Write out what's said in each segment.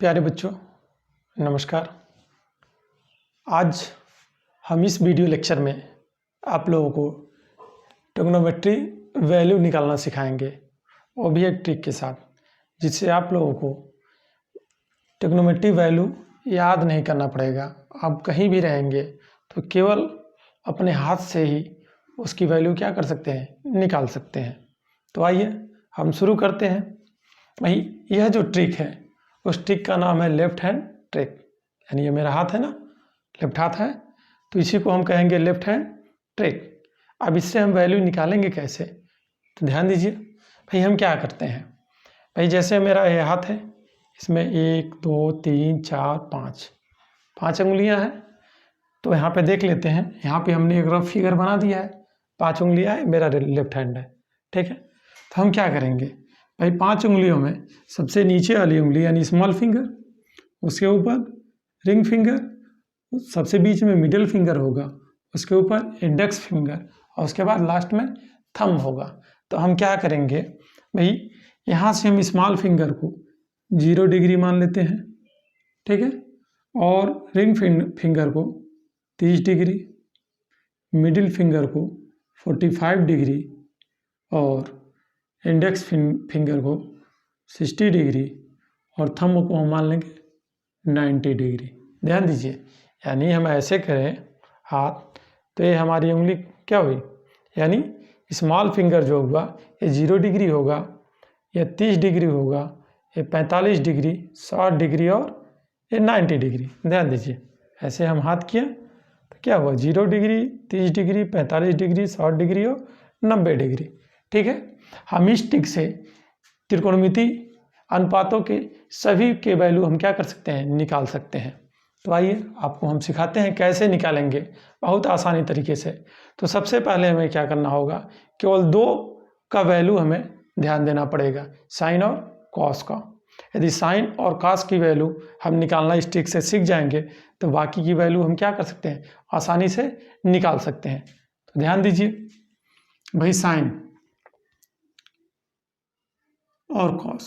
प्यारे बच्चों, नमस्कार। आज हम इस वीडियो लेक्चर में आप लोगों को ट्रिग्नोमेट्री वैल्यू निकालना सिखाएंगे, वो भी एक ट्रिक के साथ, जिससे आप लोगों को ट्रिग्नोमेट्री वैल्यू याद नहीं करना पड़ेगा। आप कहीं भी रहेंगे तो केवल अपने हाथ से ही उसकी वैल्यू क्या कर सकते हैं, निकाल सकते हैं। तो आइए हम शुरू करते हैं। वही यह जो ट्रिक है, उस ट्रिक का नाम है लेफ्ट हैंड ट्रिक। यानी ये मेरा हाथ है ना, लेफ्ट हाथ है, तो इसी को हम कहेंगे लेफ्ट हैंड ट्रिक। अब इससे हम वैल्यू निकालेंगे कैसे, तो ध्यान दीजिए। भाई हम क्या करते हैं, भाई जैसे मेरा ये हाथ है, इसमें 1 2 3 4 5 उंगलियां हैं। तो यहाँ पे देख लेते हैं, यहाँ पे हमने एक रफ फिगर बना दिया है। 5 उंगलियां है, मेरा लेफ्ट हैंड है, ठीक है। तो हम क्या करेंगे भाई, 5 उंगलियों में सबसे नीचे वाली उंगली यानी स्मॉल फिंगर, उसके ऊपर रिंग फिंगर, सबसे बीच में मिडिल फिंगर होगा, उसके ऊपर इंडेक्स फिंगर, और उसके बाद लास्ट में थंब होगा। तो हम क्या करेंगे भाई, यहाँ से हम स्मॉल फिंगर को 0 डिग्री मान लेते हैं, ठीक है, और रिंग फिंगर को 30 डिग्री, मिडिल फिंगर को 45 डिग्री और इंडेक्स फिंगर को 60 डिग्री और थंब को हम मान लेंगे 90 डिग्री। ध्यान दीजिए, यानी हम ऐसे करें हाथ, तो ये हमारी उंगली क्या हुई, यानी स्मॉल फिंगर जो होगा ये 0 डिग्री होगा, ये 30 डिग्री होगा, ये 45 डिग्री, 60 डिग्री और ये 90 डिग्री। ध्यान दीजिए, ऐसे हम हाथ किए तो क्या हुआ, 0 डिग्री, 30 डिग्री, 45 डिग्री, 60 डिग्री और 90 डिग्री, ठीक है। हम इस ट्रिक से त्रिकोणमिति अनुपातों के सभी के वैल्यू हम क्या कर सकते हैं, निकाल सकते हैं। तो आइए आपको हम सिखाते हैं कैसे निकालेंगे, बहुत आसानी तरीके से। तो सबसे पहले हमें क्या करना होगा, केवल 2 का वैल्यू हमें ध्यान देना पड़ेगा, साइन और कॉस का। यदि साइन और कॉस की वैल्यू हम निकालना इस ट्रिक से सीख जाएंगे तो बाकी की वैल्यू हम क्या कर सकते हैं, आसानी से निकाल सकते हैं। तो ध्यान दीजिए भाई, साइन और कॉस,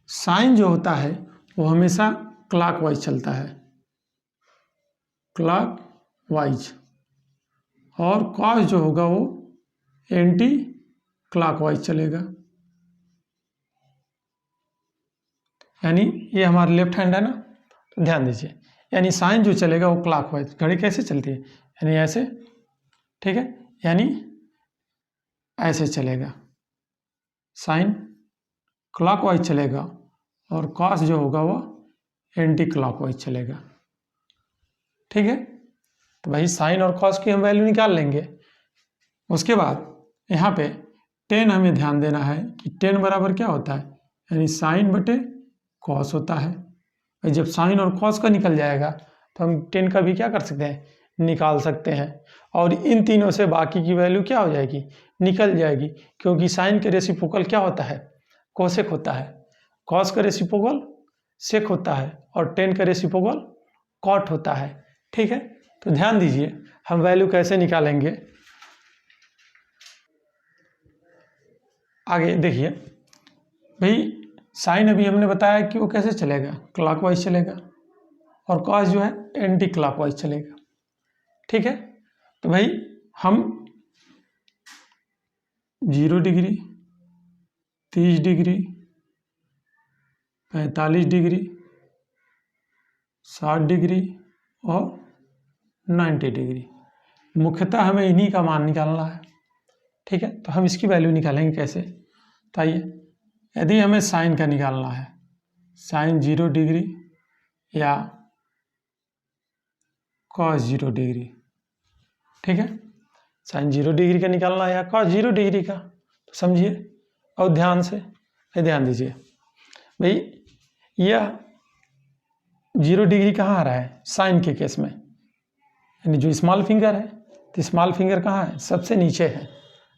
साइन जो होता है वो हमेशा क्लॉकवाइज चलता है, क्लॉकवाइज, और कॉस जो होगा वो एंटी क्लॉकवाइज चलेगा। यानी ये हमारा लेफ्ट हैंड है ना, तो ध्यान दीजिए, यानी साइन जो चलेगा वो क्लॉकवाइज। घड़ी कैसे चलती है, यानी ऐसे, ठीक है, यानी ऐसे चलेगा, साइन क्लॉकवाइज चलेगा और कॉस जो होगा वो एंटी क्लॉकवाइज चलेगा, ठीक है। तो भाई साइन और कॉस की हम वैल्यू निकाल लेंगे। उसके बाद यहाँ पे 10 हमें ध्यान देना है कि 10 बराबर क्या होता है, यानी साइन बटे कॉस होता है। भाई जब साइन और कॉस का निकल जाएगा तो हम 10 का भी क्या कर सकते हैं, निकाल सकते हैं। और इन तीनों से बाकी की वैल्यू क्या हो जाएगी, निकल जाएगी, क्योंकि साइन के रेसिप्रोकल क्या होता है, कोसेक होता है, कॉस का रेसिप्रोकल सेक होता है और 10 का रेसिप्रोकल कॉट होता है, ठीक है। तो ध्यान दीजिए हम वैल्यू कैसे निकालेंगे, आगे देखिए भाई। साइन अभी हमने बताया कि वो कैसे चलेगा, क्लॉकवाइज चलेगा, और कॉस जो है एंटी क्लॉकवाइज चलेगा, ठीक है। तो भाई हम 0 डिग्री, 30 डिग्री, 45 डिग्री, 60 डिग्री और 90 डिग्री, मुख्यतः हमें इन्हीं का मान निकालना है, ठीक है। तो हम इसकी वैल्यू निकालेंगे कैसे, तो आइए, यदि हमें साइन का निकालना है, साइन 0 डिग्री या कॉस 0 डिग्री, ठीक है, साइन 0 डिग्री का निकालना है या कॉस 0 डिग्री का, तो समझिए और ध्यान से ध्यान दीजिए भाई, यह 0 डिग्री कहाँ आ रहा है, साइन के केस में, यानी जो स्मॉल फिंगर है, तो स्मॉल फिंगर कहाँ है, सबसे नीचे है,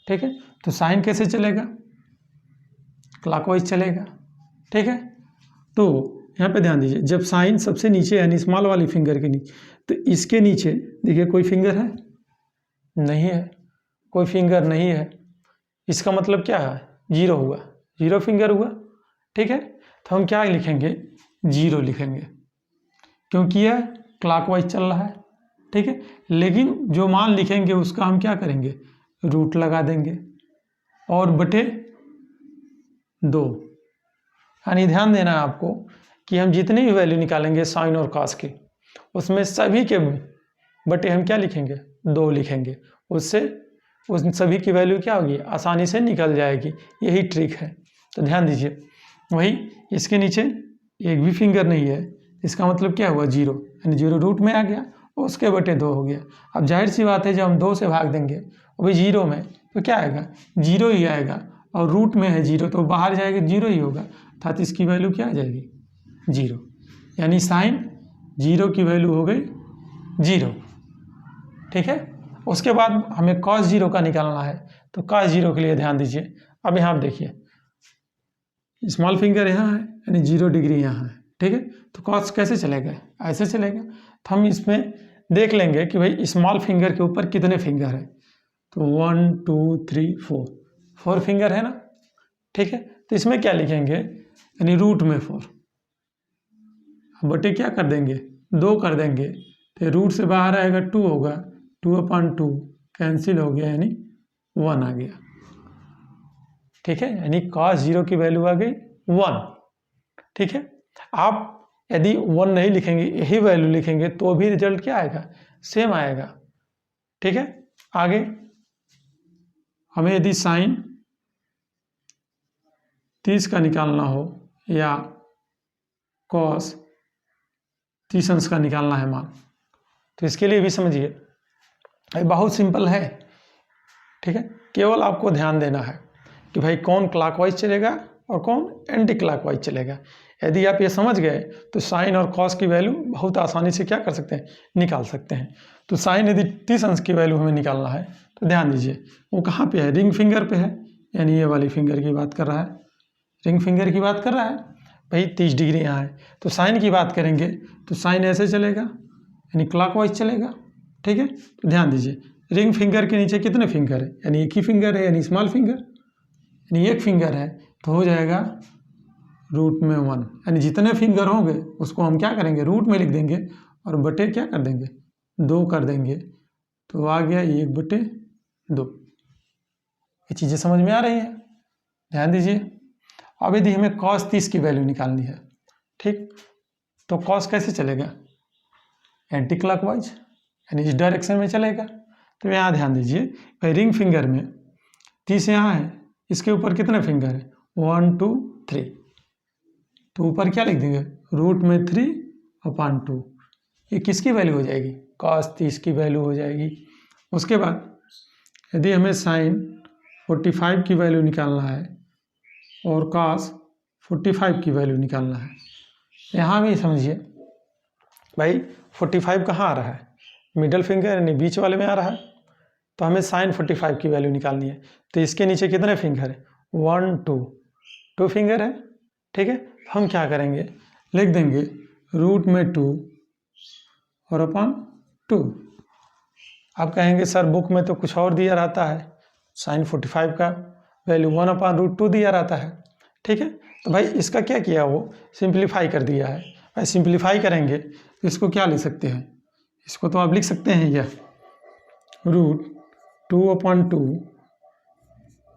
ठीक है। तो साइन कैसे चलेगा, क्लॉकवाइज चलेगा, ठीक है। तो यहाँ पे ध्यान दीजिए, जब साइन सबसे नीचे यानी स्मॉल वाली फिंगर के नीचे, तो इसके नीचे देखिए कोई फिंगर है, नहीं है, कोई फिंगर नहीं है, इसका मतलब क्या है, 0 हुआ, 0 फिंगर हुआ, ठीक है। तो हम क्या लिखेंगे, जीरो लिखेंगे, क्योंकि यह क्लॉकवाइज चल रहा है, ठीक है। लेकिन जो मान लिखेंगे उसका हम क्या करेंगे, रूट लगा देंगे और बटे 2। यानी ध्यान देना है आपको कि हम जितनी भी वैल्यू निकालेंगे साइन और कॉस की, उसमें सभी के बटे हम क्या लिखेंगे, 2 लिखेंगे। उससे उस सभी की वैल्यू क्या होगी, आसानी से निकल जाएगी। यही ट्रिक है, तो ध्यान दीजिए। वही इसके नीचे एक भी फिंगर नहीं है, इसका मतलब क्या हुआ, 0, यानी 0 रूट में आ गया, उसके बटे 2 हो गया। अब जाहिर सी बात है जब हम 2 से भाग देंगे वो भी 0 में, तो क्या आएगा, 0 ही आएगा, और रूट में है 0 तो बाहर जाएगा 0 ही होगा, अर्थात इसकी वैल्यू क्या आ जाएगी, 0। यानी साइन 0 की वैल्यू हो गई 0, ठीक है। उसके बाद हमें cos 0 का निकालना है, तो cos 0 के लिए ध्यान दीजिए। अब यहाँ देखिए स्मॉल फिंगर यहाँ है, यानी 0 डिग्री यहाँ है, ठीक है। तो cos कैसे चलेगा, ऐसे चलेगा। तो हम इसमें देख लेंगे कि भाई स्मॉल फिंगर के ऊपर कितने फिंगर है, तो 1 2 3 4 फिंगर है ना, ठीक है। तो इसमें क्या लिखेंगे, यानी रूट में 4, बटे क्या कर देंगे, 2 कर देंगे, तो रूट से बाहर आएगा 2 होगा, 2/2 कैंसिल हो गया, यानी 1 आ गया, ठीक है। यानी cos 0 की वैल्यू आ गई 1, ठीक है। आप यदि 1 नहीं लिखेंगे, यही वैल्यू लिखेंगे, तो भी रिजल्ट क्या आएगा, सेम आएगा, ठीक है। आगे हमें यदि साइन 30 का निकालना हो या cos 30 अंश का निकालना है मान, तो इसके लिए भी समझिए बहुत सिंपल है, ठीक है। केवल आपको ध्यान देना है कि भाई कौन क्लॉकवाइज चलेगा और कौन एंटी क्लॉकवाइज चलेगा। यदि आप ये समझ गए तो साइन और कॉस की वैल्यू बहुत आसानी से क्या कर सकते हैं, निकाल सकते हैं। तो साइन यदि 30 अंश की वैल्यू हमें निकालना है, तो ध्यान दीजिए वो कहाँ पे है, रिंग फिंगर पे है, यानी ये वाली फिंगर की बात कर रहा है, रिंग फिंगर की बात कर रहा है। भाई 30 डिग्री यहाँ है, तो साइन की बात करेंगे तो साइन ऐसे चलेगा, यानी क्लॉकवाइज चलेगा, ठीक है। तो ध्यान दीजिए रिंग फिंगर के नीचे कितने फिंगर है, यानी एक ही फिंगर है, यानी स्मॉल फिंगर, यानी एक फिंगर है, तो हो जाएगा रूट में 1, यानी जितने फिंगर होंगे उसको हम क्या करेंगे, रूट में लिख देंगे और बटे क्या कर देंगे, 2 कर देंगे, तो आ गया 1/2। ये चीज़ें समझ में आ रही हैं, ध्यान दीजिए। अब यदि हमें cos 30 की वैल्यू निकालनी है, ठीक, तो cos कैसे चलेगा, एंटी क्लॉकवाइज, यानी इस डायरेक्शन में चलेगा। तो यहाँ ध्यान दीजिए भाई रिंग फिंगर में 30 यहाँ है, इसके ऊपर कितने फिंगर है, 1 2 3, तो ऊपर क्या लिख देंगे, रूट में 3/2। ये किसकी वैल्यू हो जाएगी, cos 30 की वैल्यू हो जाएगी। उसके बाद यदि हमें साइन 45 की वैल्यू निकालना है और cos 45 की वैल्यू निकालना है, यहाँ भी समझिए भाई 45 कहाँ आ रहा है, मिडल फिंगर यानी बीच वाले में आ रहा है, तो हमें साइन 45 की वैल्यू निकालनी है। तो इसके नीचे कितने फिंगर है, 1 2 फिंगर है, ठीक है। हम क्या करेंगे, लिख देंगे रूट में 2 और अपॉन 2। आप कहेंगे सर बुक में तो कुछ और दिया रहता है, साइन 45 का वैल्यू 1/√2 दिया रहता है, ठीक है। तो भाई इसका क्या किया, वो सिंप्लीफाई कर दिया है। भाई सिंप्लीफाई करेंगे तो इसको क्या लिख सकते हैं, इसको तो आप लिख सकते हैं यह रूट 2/2,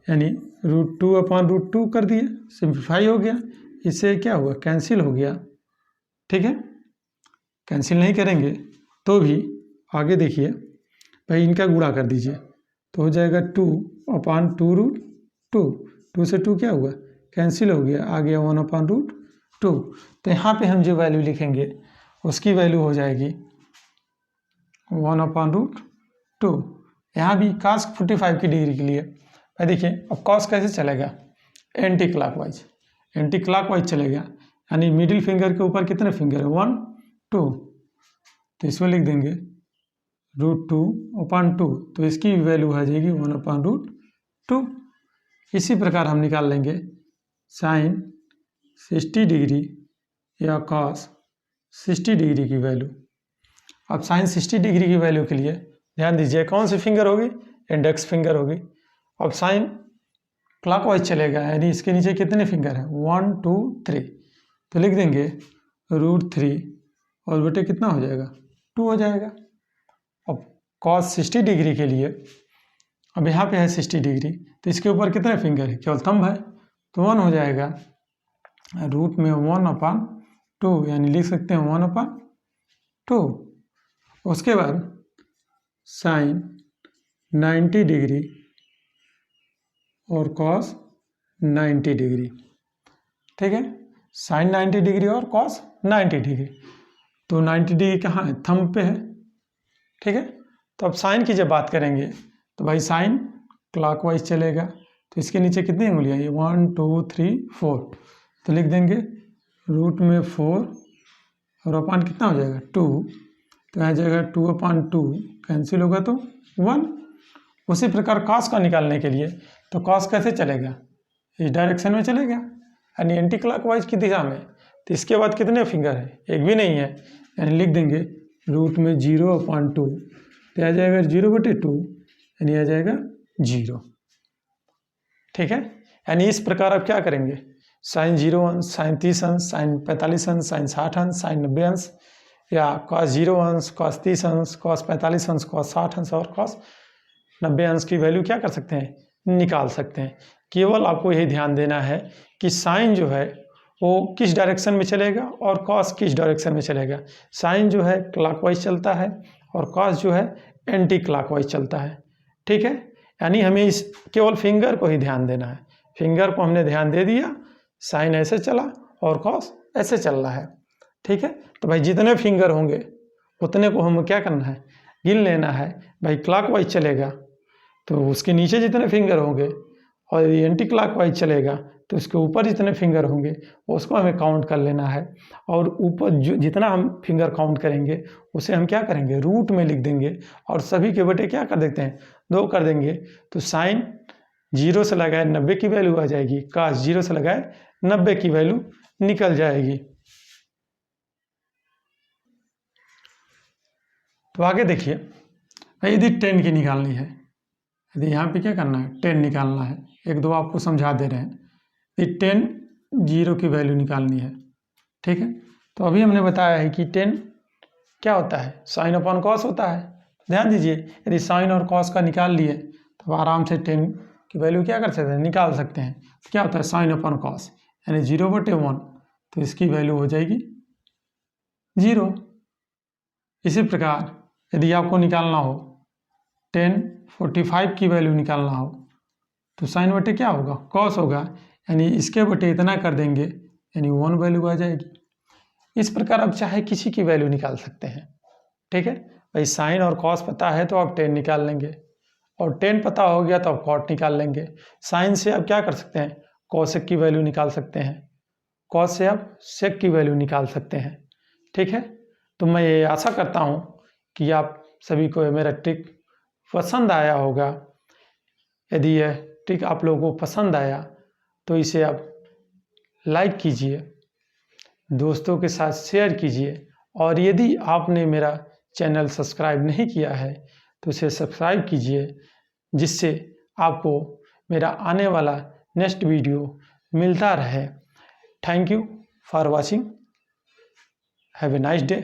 यानी रूट 2/√2 कर दिए, सिंप्लीफाई हो गया। इससे क्या हुआ, कैंसिल हो गया, ठीक है। कैंसिल नहीं करेंगे तो भी आगे देखिए भाई इनका गुणा कर दीजिए, तो हो जाएगा 2/2√2, 2 से 2 क्या हुआ, कैंसिल हो गया, आ गया 1/√2। तो यहाँ पे हम जो वैल्यू लिखेंगे उसकी वैल्यू हो जाएगी 1/√2। यहाँ भी cos 45 की डिग्री के लिए भाई देखिए अब cos कैसे चलेगा, एंटी क्लॉकवाइज, एंटी क्लॉकवाइज चलेगा, यानी मिडिल फिंगर के ऊपर कितने फिंगर है, 1 2, तो इसमें लिख देंगे √2/2, तो इसकी वैल्यू आ जाएगी 1/√2। इसी प्रकार हम निकाल लेंगे साइन 60 डिग्री या cos 60 डिग्री की वैल्यू। अब साइन 60 डिग्री की वैल्यू के लिए ध्यान दीजिए कौन सी फिंगर होगी, इंडेक्स फिंगर होगी। अब साइन क्लॉकवाइज चलेगा, यानी इसके नीचे कितने फिंगर हैं, 1 2 3, तो लिख देंगे √3 और बटे कितना हो जाएगा 2 हो जाएगा। अब cos 60 डिग्री के लिए, अब यहाँ पे है 60 डिग्री, तो इसके ऊपर कितने फिंगर है, केवल थंब है, तो 1 हो जाएगा। रूट में 1/2 यानी लिख सकते हैं 1/2। उसके बाद साइन 90 डिग्री और कॉस 90 डिग्री, ठीक है, साइन 90 डिग्री और कॉस 90 डिग्री। तो 90 डिग्री कहाँ है, थंब पे है, ठीक है। तो अब साइन की जब बात करेंगे तो भाई साइन क्लॉकवाइज चलेगा, तो इसके नीचे कितनी उंगलियाँ, ये 1 2 3 4, तो लिख देंगे रूट में 4 और अपान कितना हो जाएगा 2, तो आ जाएगा 2/2, कैंसिल होगा तो 1। उसी प्रकार कॉस का निकालने के लिए, तो कॉस कैसे चलेगा, इस डायरेक्शन में चलेगा यानी एंटी क्लॉकवाइज की दिशा में। तो इसके बाद कितने फिंगर है, एक भी नहीं है, यानी लिख देंगे रूट में 0/2, तो आ जाएगा 0/2 यानी आ जाएगा 0, ठीक है। यानी इस प्रकार आप क्या करेंगे, साइन 0 अंश, साइन 30 अंश, साइन 45 अंश, साइन 60 अंश, साइन 90 अंश, या cos 0 अंश, cos 30 अंश, cos 45 अंश, cos 60 अंश और cos 90 अंश की वैल्यू क्या कर सकते हैं, निकाल सकते हैं। केवल आपको यही ध्यान देना है कि साइन जो है वो किस डायरेक्शन में चलेगा और कॉस किस डायरेक्शन में चलेगा। साइन जो है क्लॉकवाइज चलता है और कॉस जो है एंटी क्लॉकवाइज चलता है, ठीक है। यानी हमें इस केवल फिंगर को ही ध्यान देना है, फिंगर को हमने ध्यान दे दिया, साइन ऐसे चला और कॉस ऐसे चल रहा है, ठीक है। तो भाई जितने फिंगर होंगे उतने को हमें क्या करना है, गिन लेना है। भाई क्लॉकवाइज चलेगा तो उसके नीचे जितने फिंगर होंगे, और यदि एंटी क्लॉकवाइज चलेगा तो उसके ऊपर जितने फिंगर होंगे उसको हमें काउंट कर लेना है। और ऊपर जो जितना हम फिंगर काउंट करेंगे उसे हम क्या करेंगे, रूट में लिख देंगे और सभी के बटे क्या कर देते हैं, 2 कर देंगे। तो साइन 0 से लगाए 90 की वैल्यू आ जाएगी, कॉस 0 से लगाए 90 की वैल्यू निकल जाएगी। तो आगे देखिए, यदि 10 की निकालनी है, यदि यहाँ पे क्या करना है, 10 निकालना है, 1-2 आपको समझा दे रहे हैं। यदि 10 0 की वैल्यू निकालनी है, ठीक है। तो अभी हमने बताया है कि 10 क्या होता है, साइन अपॉन कॉस होता है। ध्यान दीजिए, यदि साइन और कॉस का निकाल लिए तो आराम से 10 की वैल्यू क्या कर सकते हैं, निकाल सकते हैं। क्या होता है साइन अपॉन कॉस, यानी 0/1, तो इसकी वैल्यू हो जाएगी 0। इसी प्रकार यदि आपको निकालना हो 10/45 की वैल्यू निकालना हो, तो साइन बटे क्या होगा, कॉस होगा, यानी इसके बटे इतना कर देंगे यानी 1 वैल्यू आ जाएगी। इस प्रकार आप चाहे किसी की वैल्यू निकाल सकते हैं, ठीक है। भाई साइन और कॉस पता है तो आप 10 निकाल लेंगे, और 10 पता हो गया तो आप कॉट निकाल लेंगे। साइन से आप क्या कर सकते हैं, कॉसेक की वैल्यू निकाल सकते हैं, कॉस से आप सेक की वैल्यू निकाल सकते हैं, ठीक है। तो मैं ये आशा करता हूँ कि आप सभी को मेरा ट्रिक पसंद आया होगा। यदि यह ट्रिक आप लोगों को पसंद आया तो इसे आप लाइक कीजिए, दोस्तों के साथ शेयर कीजिए, और यदि आपने मेरा चैनल सब्सक्राइब नहीं किया है तो इसे सब्सक्राइब कीजिए, जिससे आपको मेरा आने वाला नेक्स्ट वीडियो मिलता रहे। Thank you for watching, have a nice day.